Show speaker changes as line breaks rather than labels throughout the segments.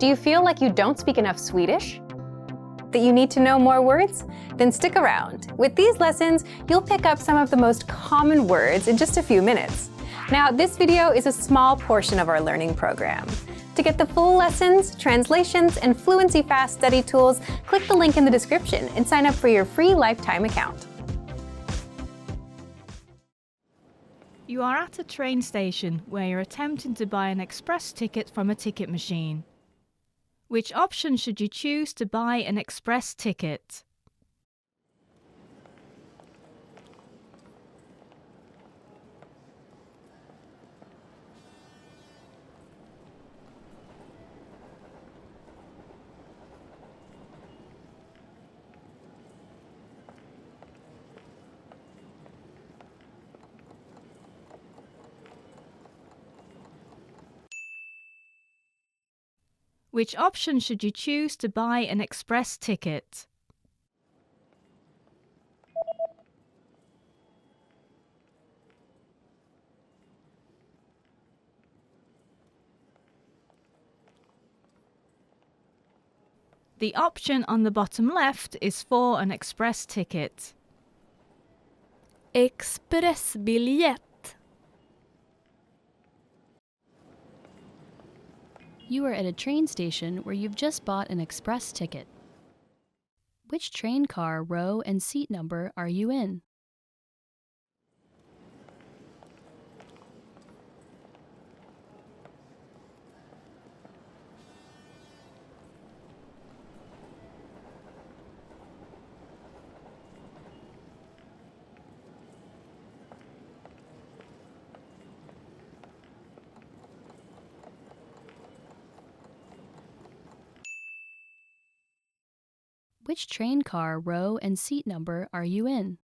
Do you feel like you don't speak enough Swedish? That you need to know more words? Then stick around. With these lessons, you'll pick up some of the most common words in just a few minutes. Now, this video is a small portion of our learning program. To get the full lessons, translations, and Fluency Fast study tools, click the link in the description and sign up for your free lifetime account.
You are at a train station where you're attempting to buy an express ticket from a ticket machine. Which option should you choose to buy an express ticket? Which option should you choose to buy an express ticket? The option on the bottom left is for an express ticket.
Expressbiljett.
You are at a train station where you've just bought an express ticket. Which train car, row, and seat number are you in? Which train car, row, and seat number are you in?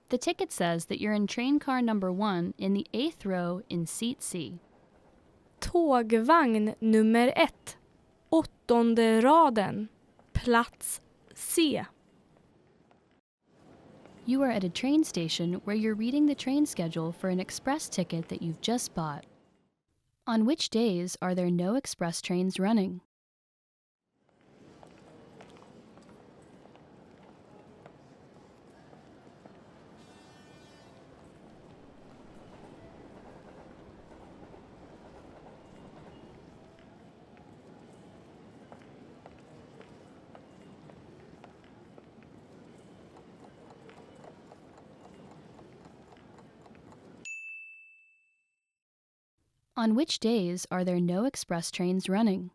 The ticket says that you're in train car number 1 in the 8th row in seat C.
Tågvagn nummer 1. 8:e raden. Plats C.
You are at a train station where you're reading the train schedule for an express ticket that you've just bought. On which days are there no express trains running? On which days are there no express trains running?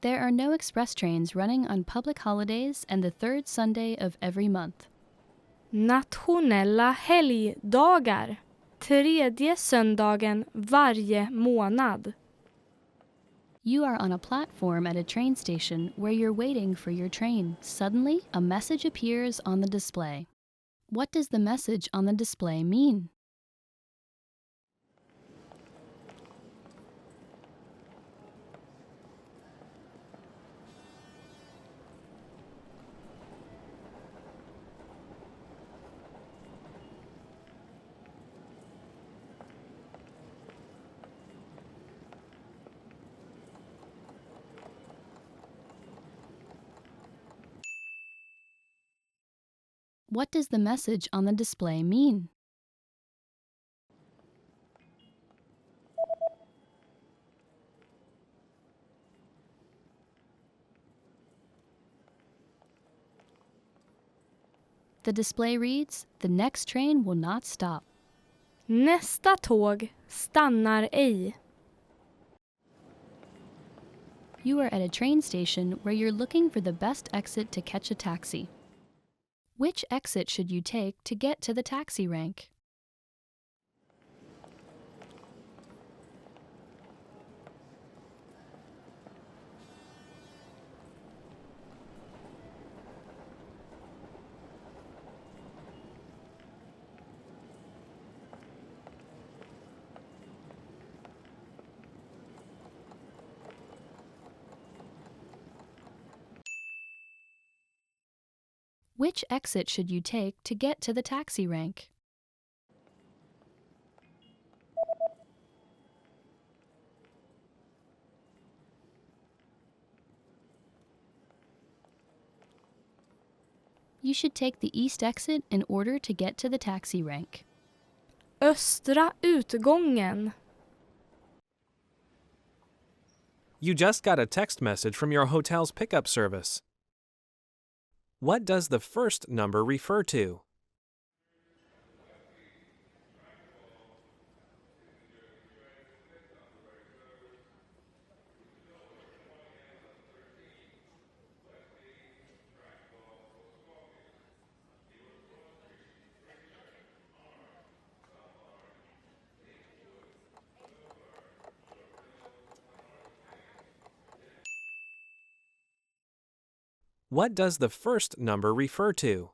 There are no express trains running on public holidays and the 3rd Sunday of every month.
Nationella helgdagar. 3:e söndagen varje månad.
You are on a platform at a train station where you're waiting for your train. Suddenly, a message appears on the display. What does the message on the display mean? What does the message on the display mean? The display reads, "The next train will not stop."
Nästa tåg stannar ej.
You are at a train station where you're looking for the best exit to catch a taxi. Which exit should you take to get to the taxi rank? Which exit should you take to get to the taxi rank? You should take the east exit in order to get to the taxi rank.
Östra utgången.
You just got a text message from your hotel's pickup service. What does the first number refer to? What does the first number refer to?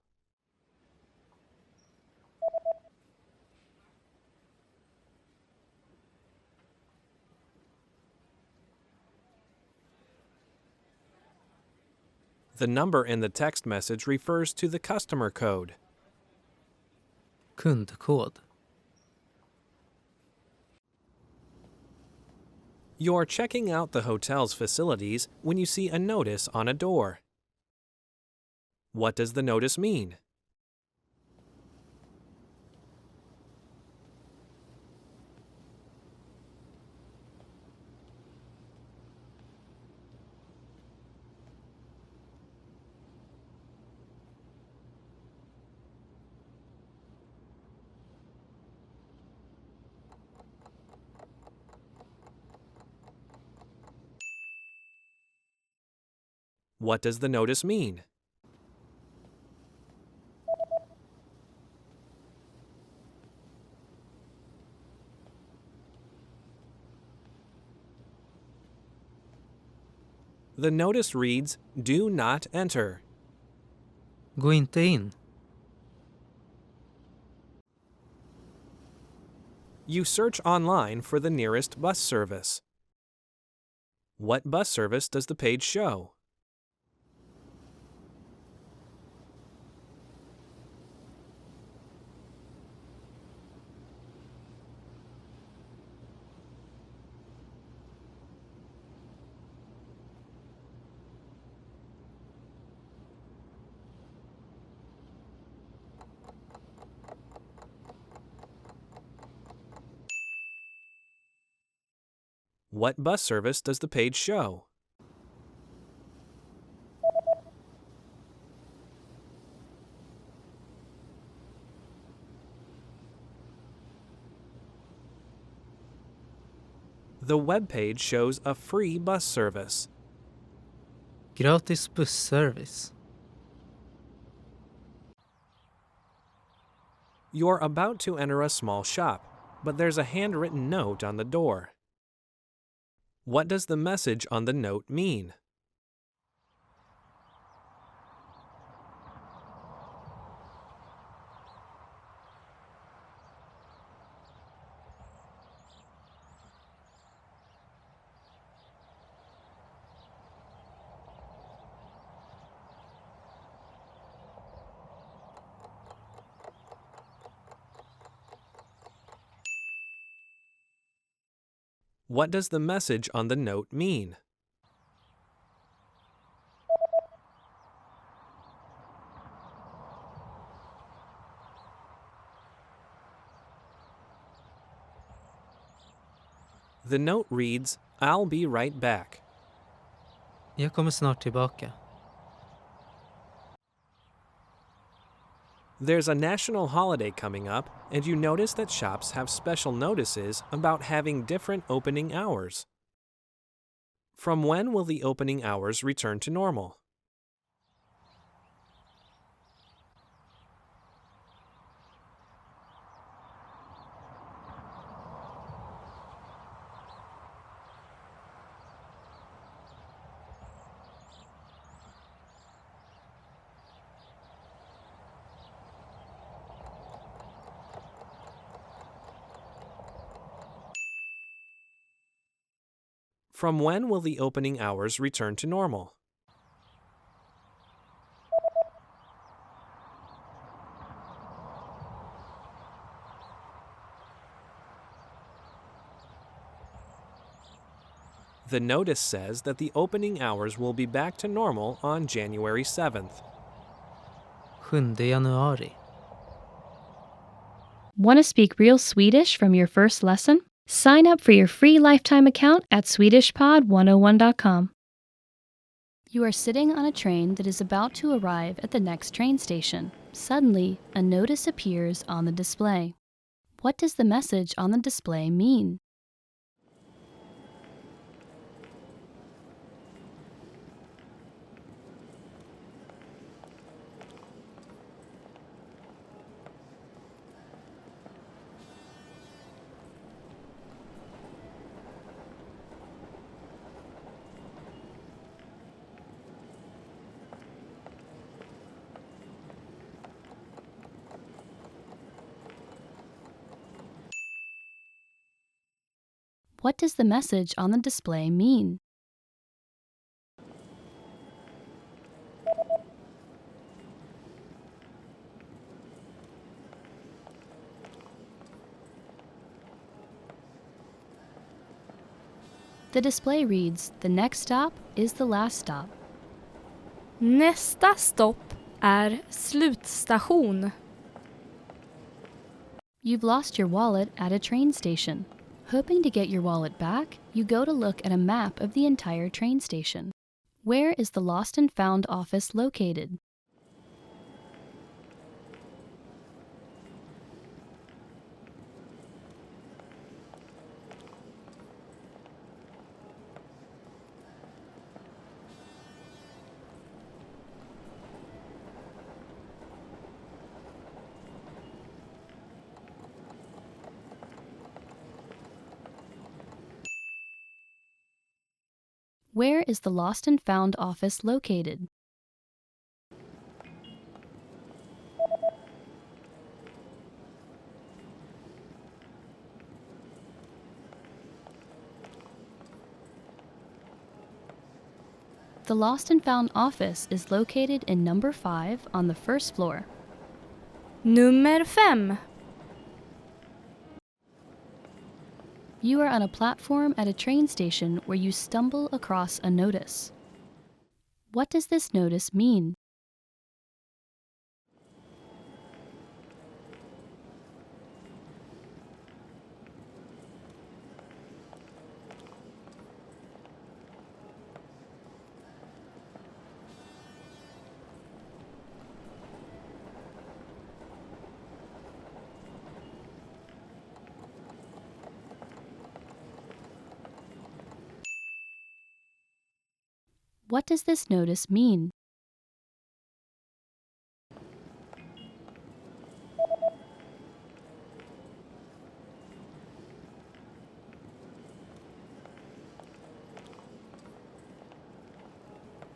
The number in the text message refers to the customer code.
Kundkod.
You're checking out the hotel's facilities when you see a notice on a door. What does the notice mean? What does the notice mean? The notice reads, "Do not enter."
Gå inte in.
You search online for the nearest bus service. What bus service does the page show? What bus service does the page show? The web page shows a free bus service.
Gratis busservice.
You're about to enter a small shop, but there's a handwritten note on the door. What does the message on the note mean? What does the message on the note mean? The note reads, "I'll be right back."
Jag kommer snart tillbaka.
There's a national holiday coming up, and you notice that shops have special notices about having different opening hours. From when will the opening hours return to normal? From when will the opening hours return to normal? The notice says that the opening hours will be back to normal on January 7th.
7 januari.
Want to speak real Swedish from your first lesson? Sign up for your free lifetime account at SwedishPod101.com. You are sitting on a train that is about to arrive at the next train station. Suddenly, a notice appears on the display. What does the message on the display mean? What does the message on the display mean? The display reads, "The next stop is the last stop."
Nästa stopp är slutstation.
You've lost your wallet at a train station. Hoping to get your wallet back, you go to look at a map of the entire train station. Where is the Lost and Found office located? Where is the Lost and Found office located? The Lost and Found office is located in number 5 on the first floor.
Nummer 5.
You are on a platform at a train station where you stumble across a notice. What does this notice mean? What does this notice mean?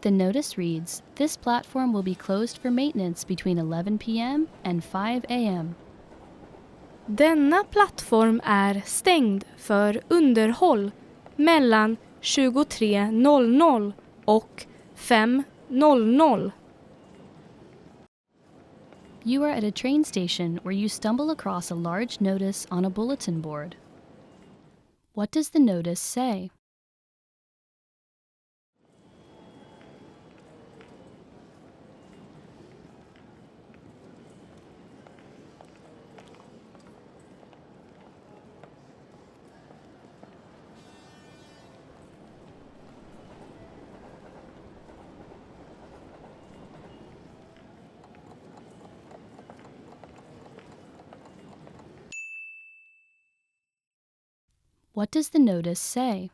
The notice reads, "This platform will be closed for maintenance between 11 p.m. and 5 a.m.
Denna plattform är stängd för underhåll mellan 23:00 och 5:00.
You are at a train station where you stumble across a large notice on a bulletin board. What does the notice say? What does the notice say?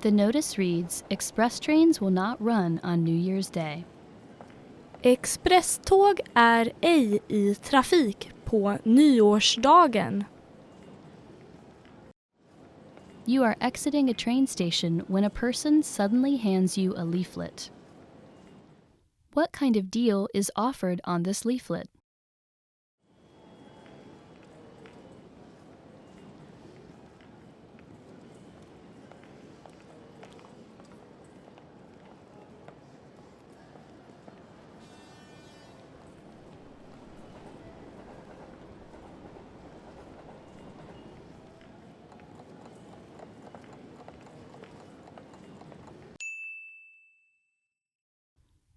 The notice reads, "Express trains will not run on New Year's Day."
Expresståg är ej i trafik på nyårsdagen.
You are exiting a train station when a person suddenly hands you a leaflet. What kind of deal is offered on this leaflet?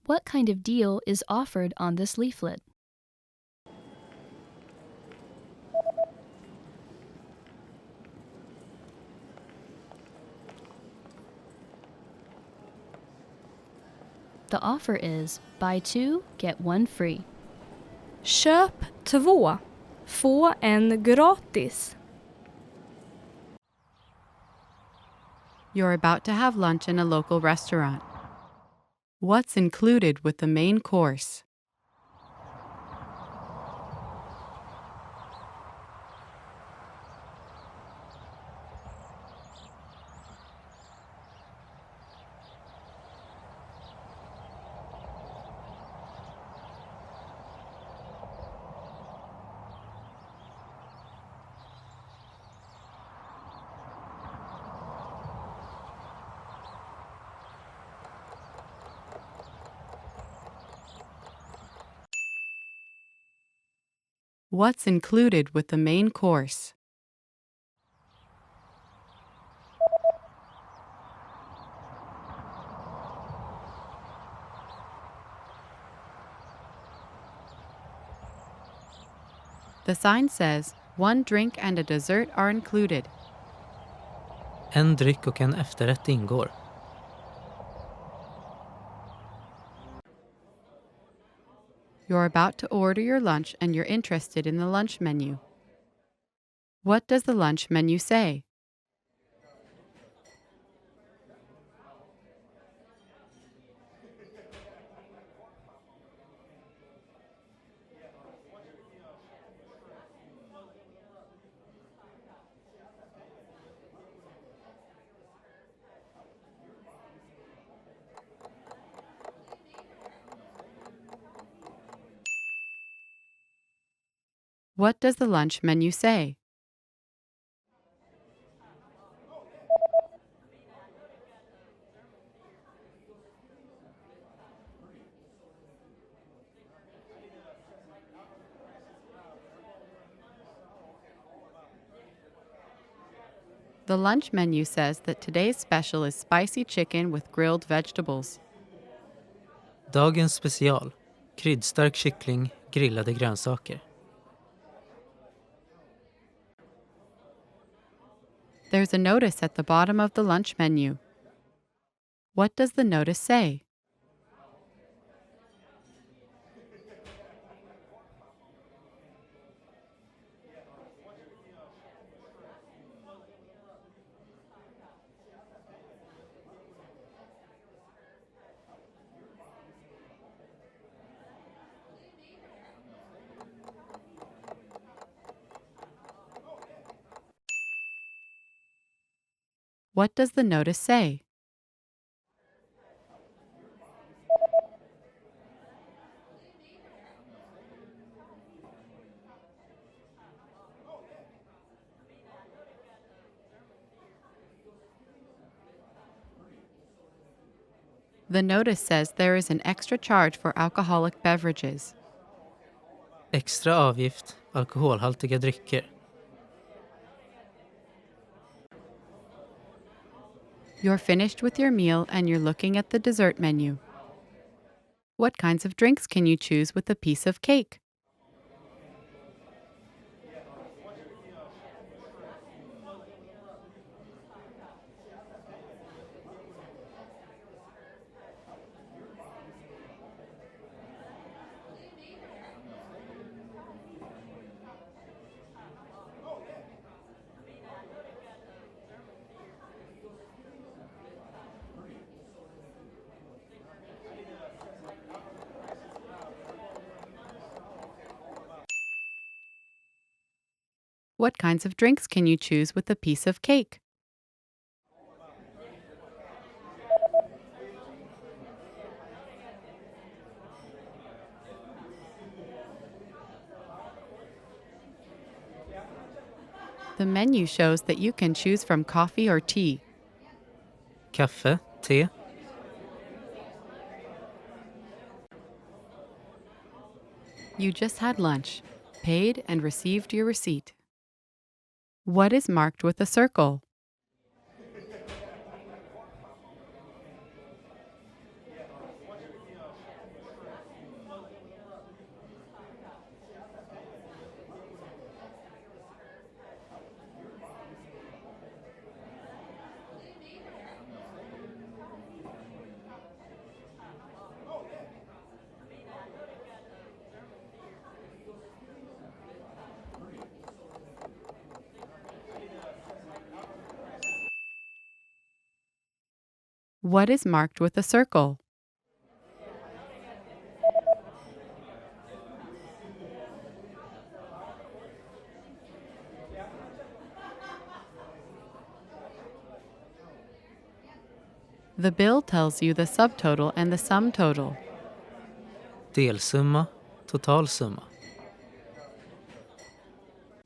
What kind of deal is offered on this leaflet? The offer is buy 2, get 1 free.
Köp 2, få en gratis.
You're about to have lunch in a local restaurant. What's included with the main course? What's included with the main course? The sign says 1 drink and a dessert are included.
En dryck och en efterrätt ingår.
You're about to order your lunch and you're interested in the lunch menu. What does the lunch menu say? What does the lunch menu say? The lunch menu says that today's special is spicy chicken with grilled vegetables.
Dagens special. Kryddstark kyckling, grillade grönsaker.
There's a notice at the bottom of the lunch menu. What does the notice say? What does the notice say? The notice says there is an extra charge for alcoholic beverages.
Extra avgift, alkoholhaltiga drycker.
You're finished with your meal and you're looking at the dessert menu. What kinds of drinks can you choose with a piece of cake? What kinds of drinks can you choose with a piece of cake? The menu shows that you can choose from coffee or tea.
Kaffe, te.
You just had lunch, paid and received your receipt. What is marked with a circle? What is marked with a circle? The bill tells you the subtotal and the sum total.
Delsumma, totalsumma.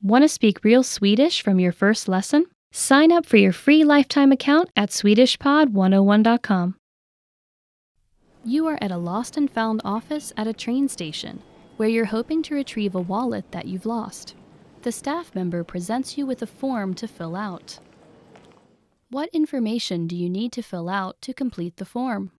Want to speak real Swedish from your first lesson? Sign up for your free lifetime account at SwedishPod101.com. You are at a lost and found office at a train station where you're hoping to retrieve a wallet that you've lost. The staff member presents you with a form to fill out. What information do you need to fill out to complete the form?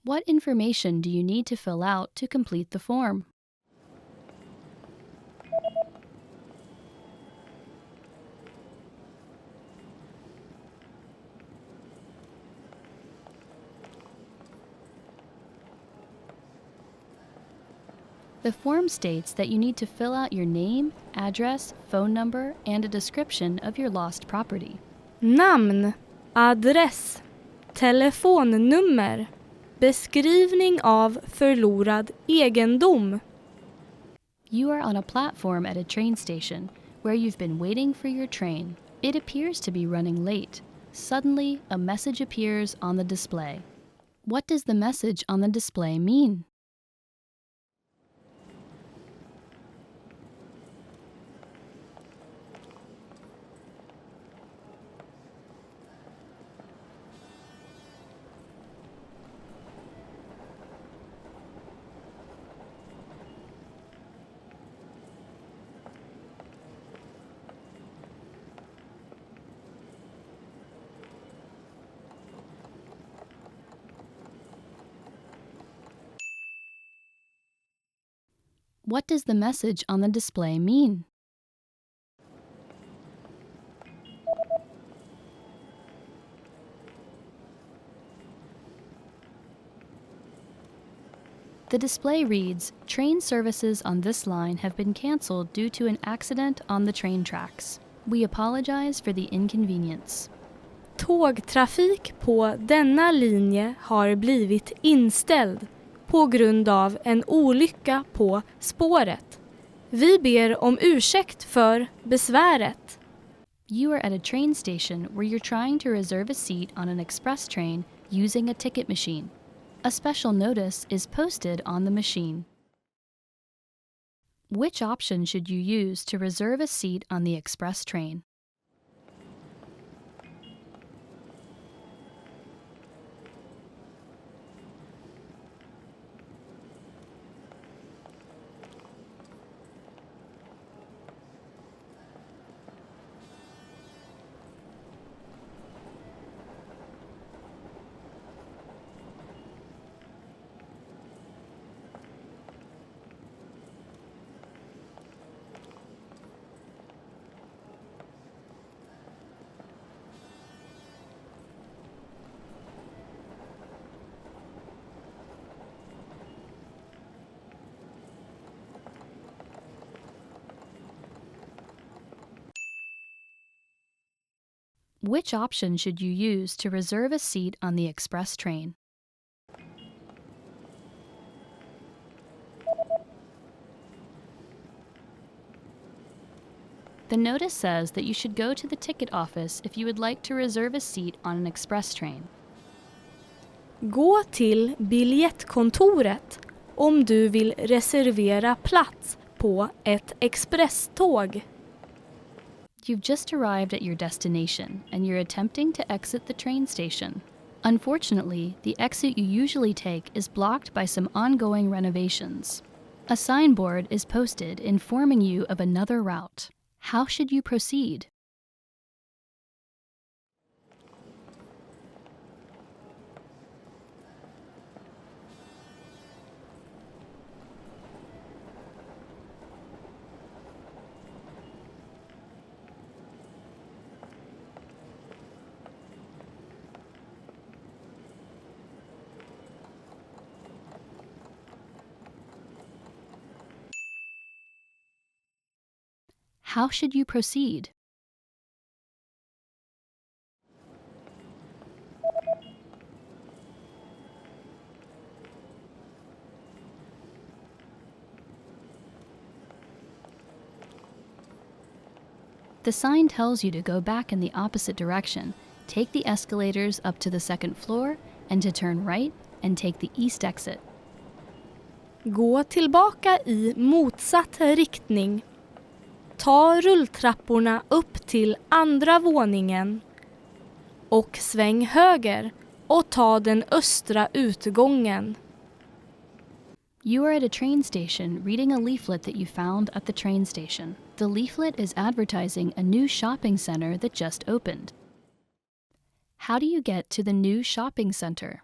What information do you need to fill out to complete the form? The form states that you need to fill out your name, address, phone number, and a description of your lost property.
Namn, adress, telefonnummer, beskrivning av förlorad egendom.
You are on a platform at a train station where you've been waiting for your train. It appears to be running late. Suddenly, a message appears on the display. What does the message on the display mean? What does the message on the display mean? The display reads, "Train services on this line have been cancelled due to an accident on the train tracks. We apologize for the inconvenience."
Tågtrafik på denna linje har blivit inställd på grund av en olycka på spåret. Vi ber om ursäkt för besväret.
You are at a train station where you're trying to reserve a seat on an express train using a ticket machine. A special notice is posted on the machine. Which option should you use to reserve a seat on the express train? Which option should you use to reserve a seat on the express train? The notice says that you should go to the ticket office if you would like to reserve a seat on an express train.
Gå till biljettkontoret om du vill reservera plats på ett expresståg.
You've just arrived at your destination and you're attempting to exit the train station. Unfortunately, the exit you usually take is blocked by some ongoing renovations. A signboard is posted informing you of another route. How should you proceed? How should you proceed? The sign tells you to go back in the opposite direction, take the escalators up to the second floor, and to turn right and take the east exit.
Gå tillbaka i motsatt riktning. Ta rulltrapporna upp till andra våningen. Och sväng höger och ta den östra utgången.
You are at a train station reading a leaflet that you found at the train station. The leaflet is advertising a new shopping center that just opened. How do you get to the new shopping center?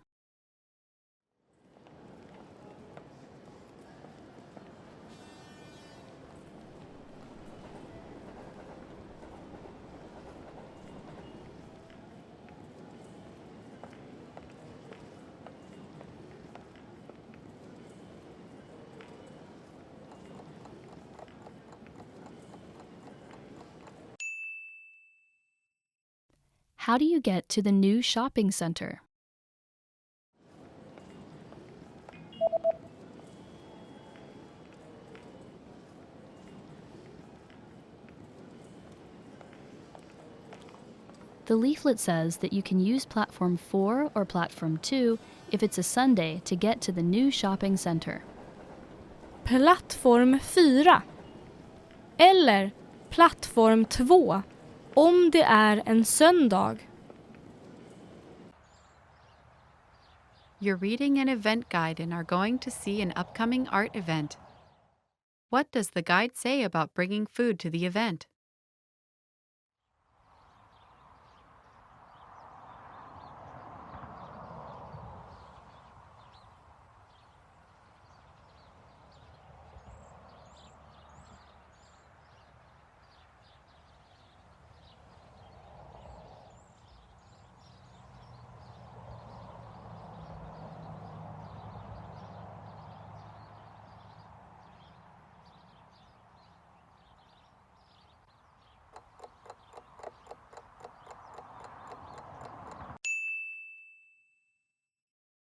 How do you get to the new shopping center? The leaflet says that you can use platform 4 or platform 2 if it's a Sunday to get to the new shopping center.
Plattform 4. Eller plattform 2 om det är en söndag.
You're reading an event guide and are going to see an upcoming art event. What does the guide say about bringing food to the event?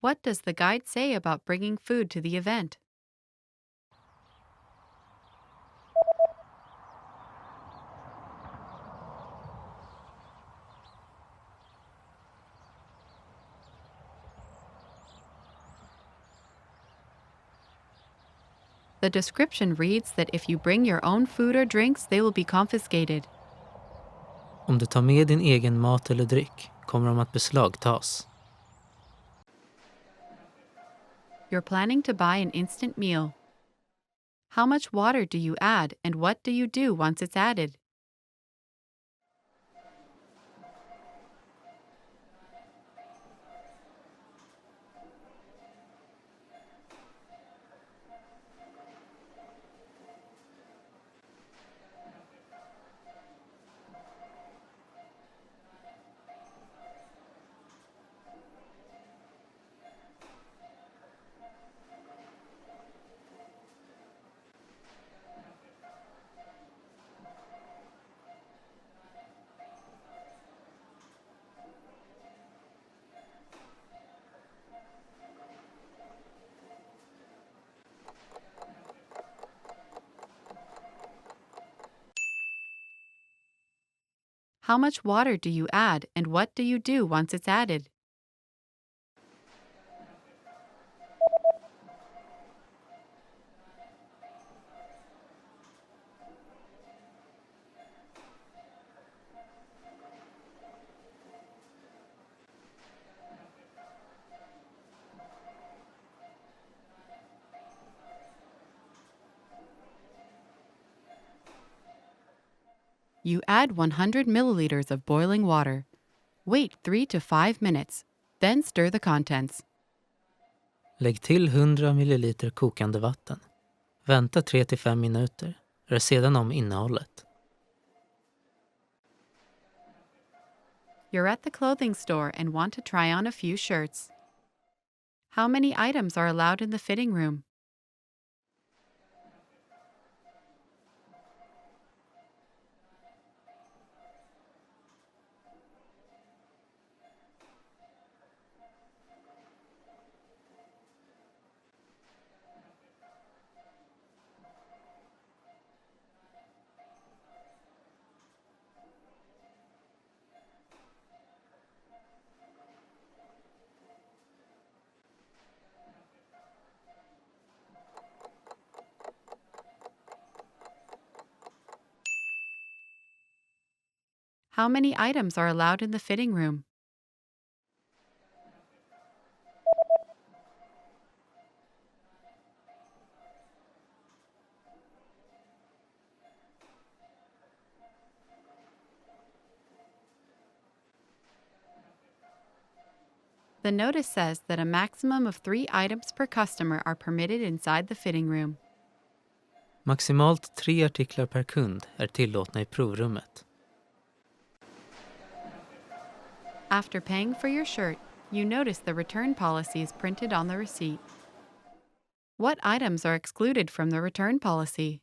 What does the guide say about bringing food to the event? The description reads that if you bring your own food or drinks, they will be confiscated.
Om du tar med din egen mat eller dryck kommer de att beslagtas.
You're planning to buy an instant meal. How much water do you add and what do you do once it's added? How much water do you add and what do you do once it's added? You add 100 milliliters of boiling water. Wait 3 to 5 minutes, then stir the contents.
Lägg till 100 milliliter kokande vatten. Vänta 3-5 minuter. Rör sedan om innehållet.
You're at the clothing store and want to try on a few shirts. How many items are allowed in the fitting room? How many items are allowed in the fitting room? The notice says that a maximum of 3 items per customer are permitted inside the fitting room.
Maximalt 3 artiklar per kund är tillåtna i provrummet.
After paying for your shirt, you notice the return policy is printed on the receipt. What items are excluded from the return policy?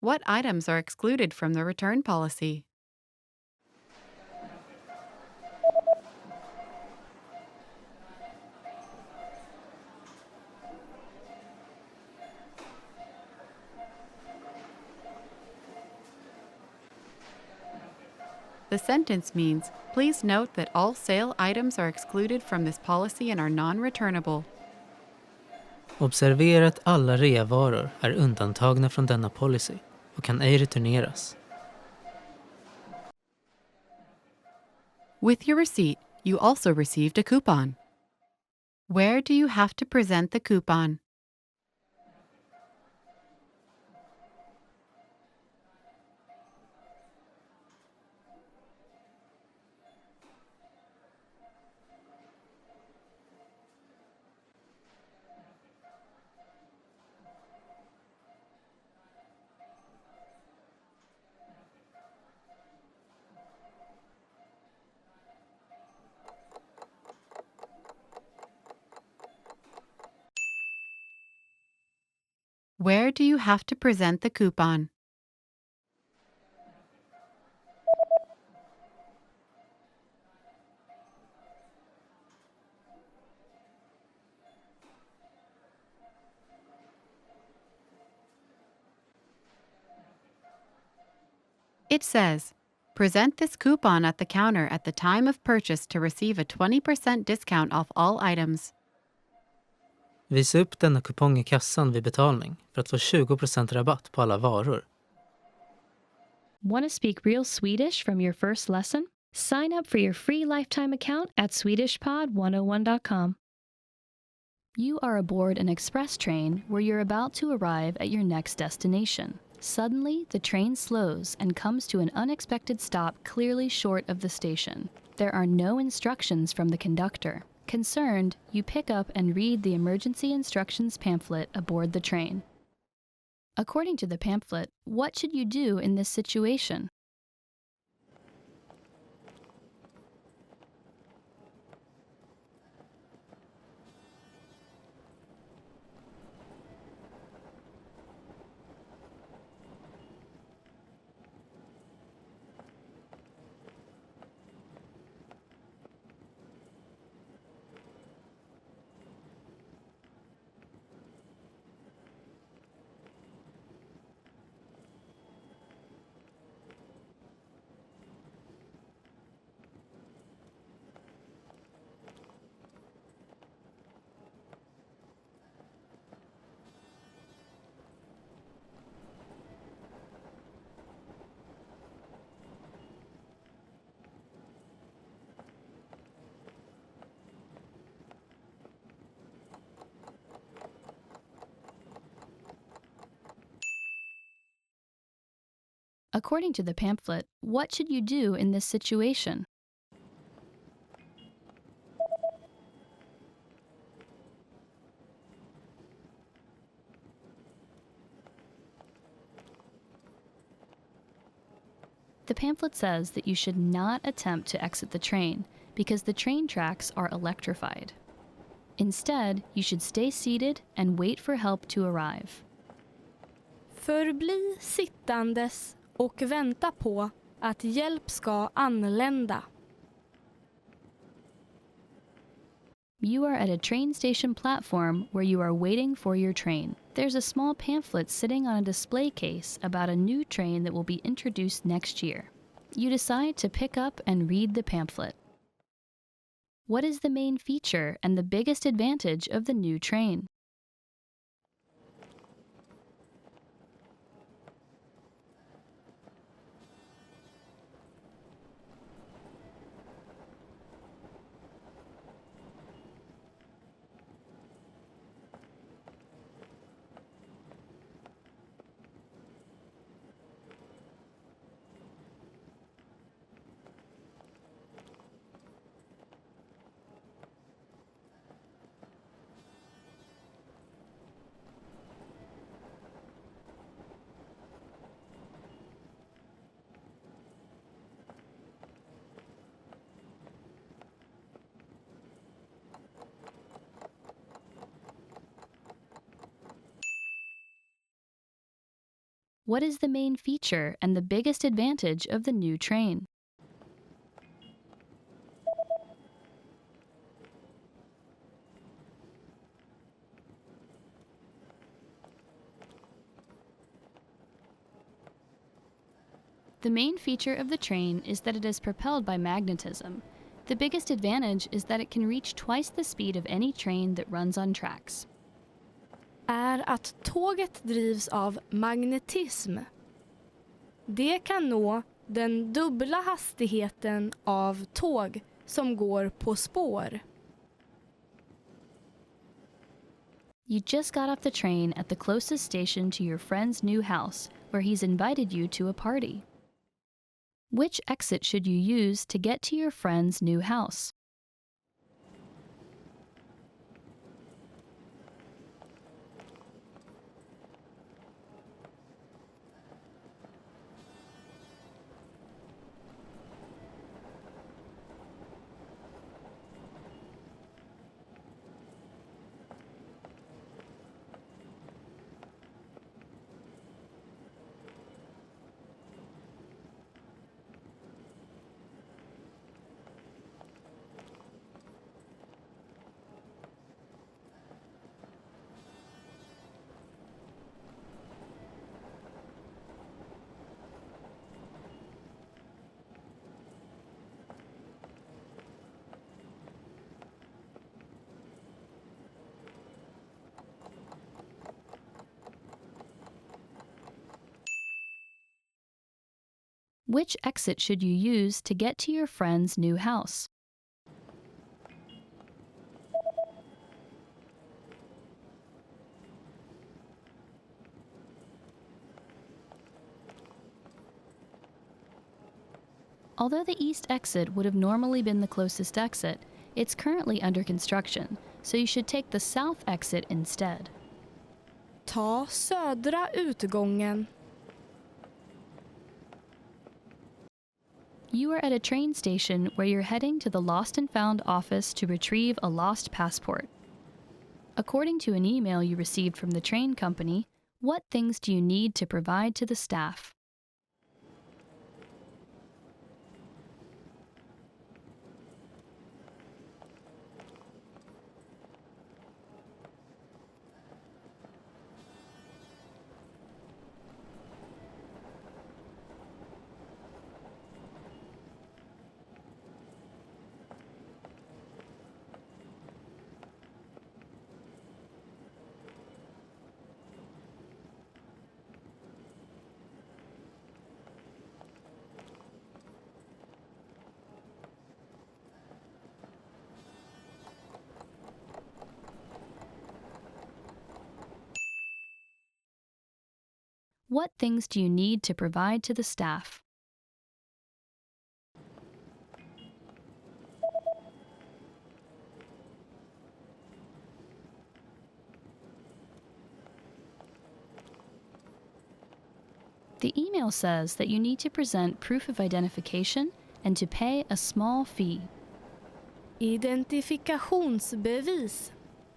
What items are excluded from the return policy? The sentence means, please note that all sale items are excluded from this policy and are non-returnable.
Observera att alla reavaror är undantagna från denna policy och kan ej returneras.
With your receipt, you also received a coupon. Where do you have to present the coupon? Where do you have to present the coupon? It says, present this coupon at the counter at the time of purchase to receive a 20% discount off all items.
Visa upp denna kupong i kassan vid betalning för att få 20% rabatt på alla varor.
Want to speak real Swedish from your first lesson? Sign up for your free lifetime account at SwedishPod101.com. You are aboard an express train where you're about to arrive at your next destination. Suddenly, the train slows and comes to an unexpected stop clearly short of the station. There are no instructions from the conductor. Concerned, you pick up and read the emergency instructions pamphlet aboard the train. According to the pamphlet, what should you do in this situation? According to the pamphlet, what should you do in this situation? The pamphlet says that you should not attempt to exit the train because the train tracks are electrified. Instead, you should stay seated and wait for help to arrive.
Förbli sittandes och vänta på att hjälp ska anlända.
You are at a train station platform where you are waiting for your train. There's a small pamphlet sitting on a display case about a new train that will be introduced next year. You decide to pick up and read the pamphlet. What is the main feature and the biggest advantage of the new train? What is the main feature and the biggest advantage of the new train? The main feature of the train is that it is propelled by magnetism. The biggest advantage is that it can reach twice the speed of any train that runs on tracks.
Är att tåget drivs av magnetism. Det kan nå den dubbla hastigheten av tåg som går på spår.
You just got off the train at the closest station to your friend's new house, where he's invited you to a party. Which exit should you use to get to your friend's new house? Which exit should you use to get to your friend's new house? Although the east exit would have normally been the closest exit, it's currently under construction, so you should take the south exit instead.
Ta södra utgången.
You are at a train station where you're heading to the Lost and Found office to retrieve a lost passport. According to an email you received from the train company, what things do you need to provide to the staff? What things do you need to provide to the staff? The email says that you need to present proof of identification and to pay a small fee.
Identifikationsbevis.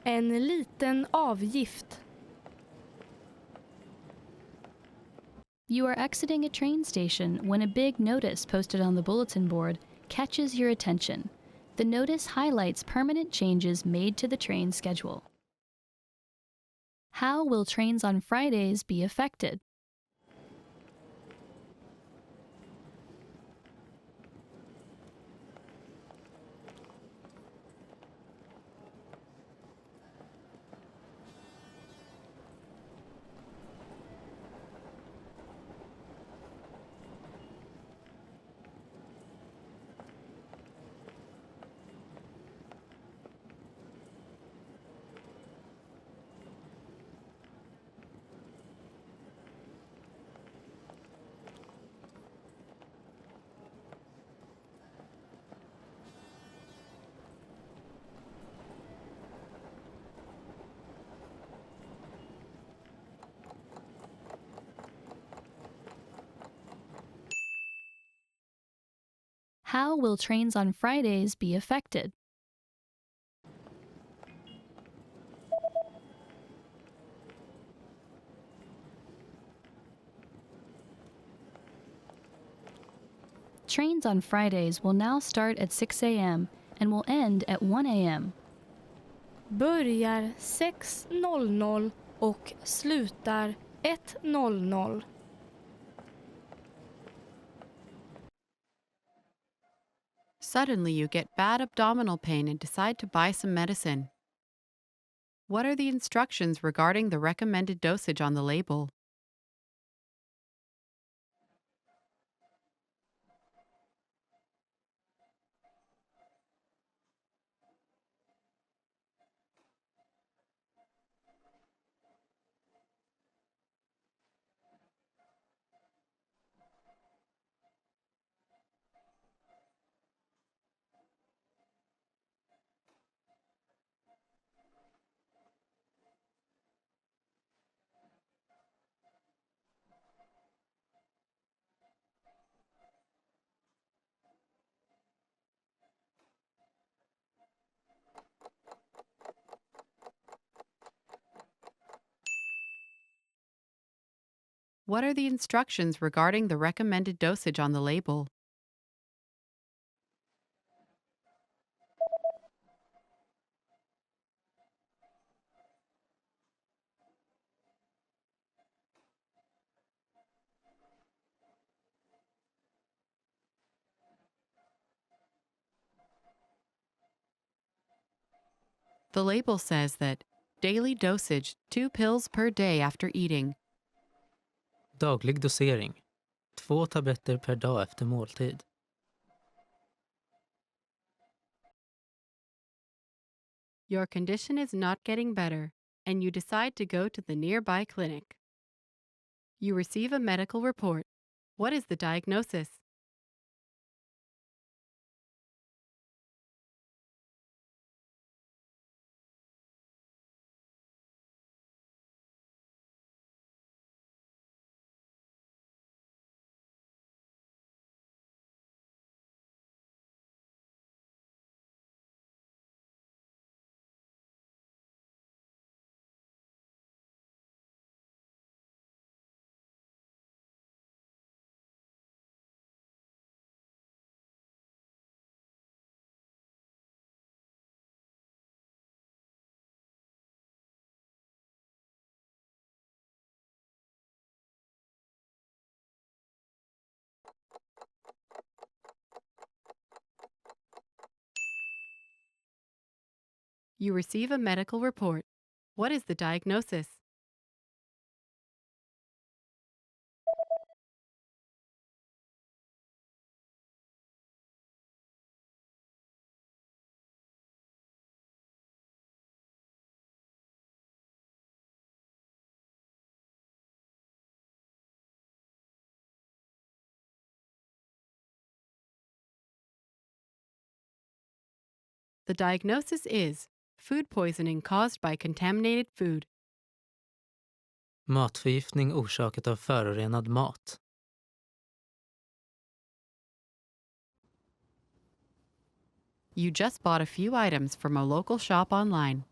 En liten avgift.
You are exiting a train station when a big notice posted on the bulletin board catches your attention. The notice highlights permanent changes made to the train schedule. How will trains on Fridays be affected? How will trains on Fridays be affected? Trains on Fridays will now start at 6 a.m. and will end at 1 a.m.
Börjar 6:00 och slutar 1:00.
Suddenly you get bad abdominal pain and decide to buy some medicine. What are the instructions regarding the recommended dosage on the label? What are the instructions regarding the recommended dosage on the label? The label says that daily dosage 2 pills per day after eating.
Daglig dosering. 2 tabletter per dag efter måltid.
Your condition is not getting better, and you decide to go to the nearby clinic. You receive a medical report. What is the diagnosis? You receive a medical report. What is the diagnosis? The diagnosis is food poisoning caused by contaminated food.
Matförgiftning orsakat av förorenad mat.
You just bought a few items from a local shop online.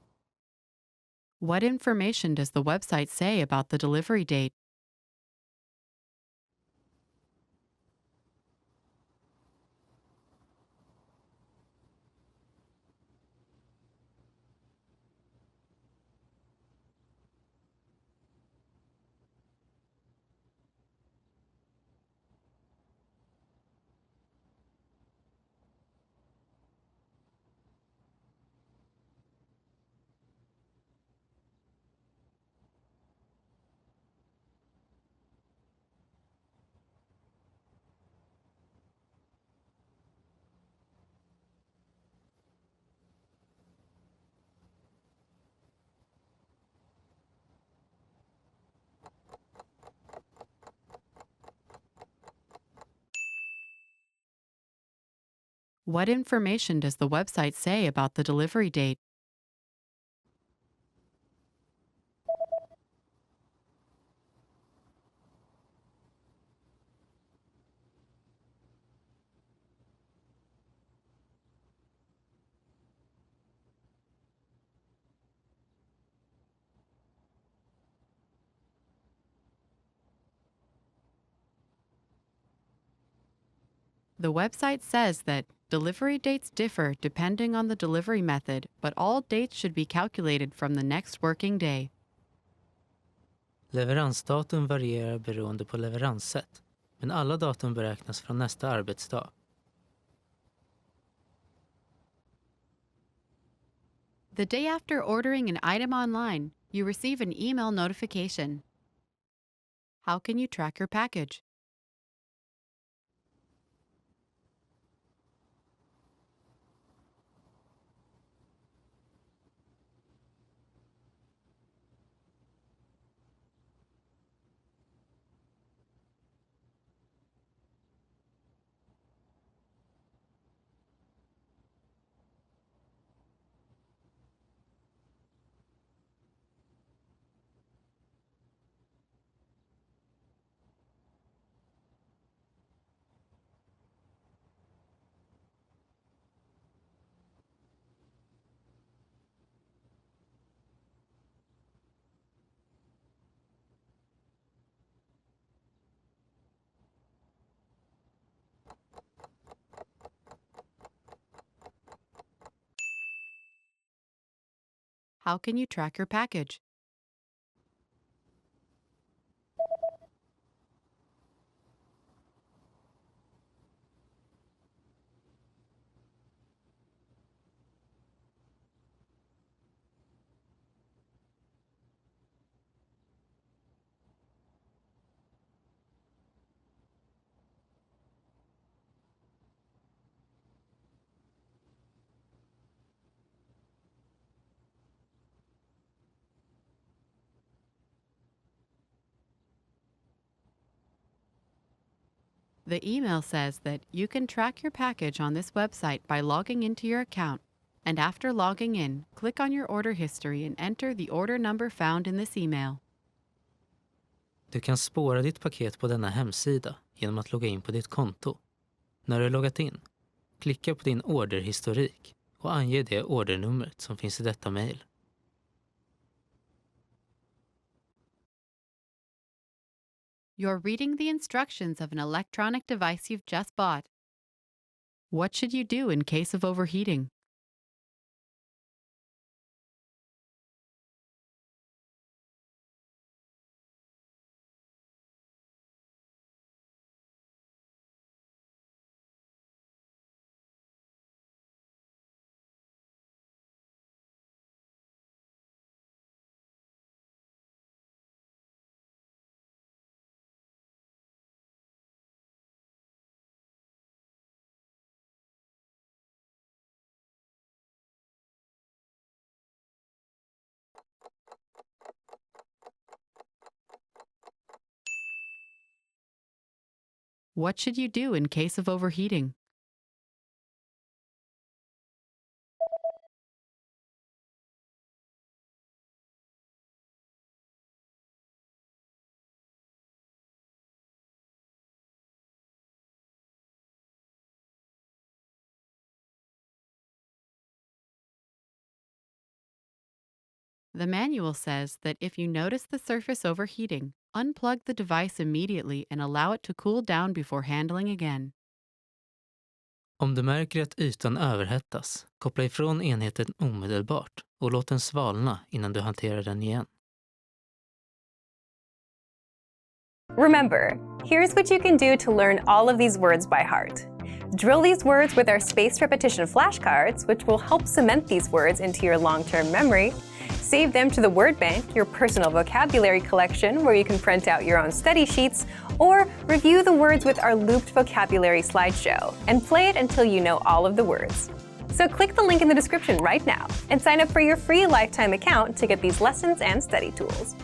What information does the website say about the delivery date? What information does the website say about the delivery date? The website says that delivery dates differ depending on the delivery method, but all dates should be calculated from the next working day.
Leveransdatum varierar beroende på leveranssätt, men alla datum beräknas från nästa arbetsdag.
The day after ordering an item online, you receive an email notification. How can you track your package? How can you track your package? The email says that you can track your package on this website by logging into your account, and after logging in, click on your order history and enter the order number found in this email.
Du kan spåra ditt paket på denna hemsida genom att logga in på ditt konto. När du loggat in, klicka på din orderhistorik och ange det ordernumret som finns i detta mejl.
You're reading the instructions of an electronic device you've just bought. What should you do in case of overheating? What should you do in case of overheating? The manual says that if you notice the surface overheating, unplug the device immediately and allow it to cool down before handling again.
Om du märker att ytan överhettas, koppla ifrån enheten omedelbart och låt den svalna innan du hanterar den igen.
Remember, here's what you can do to learn all of these words by heart. Drill these words with our spaced repetition flashcards, which will help cement these words into your long-term memory. Save them to the word bank, your personal vocabulary collection, where you can print out your own study sheets, or review the words with our looped vocabulary slideshow, and play it until you know all of the words. So click the link in the description right now and sign up for your free lifetime account to get these lessons and study tools.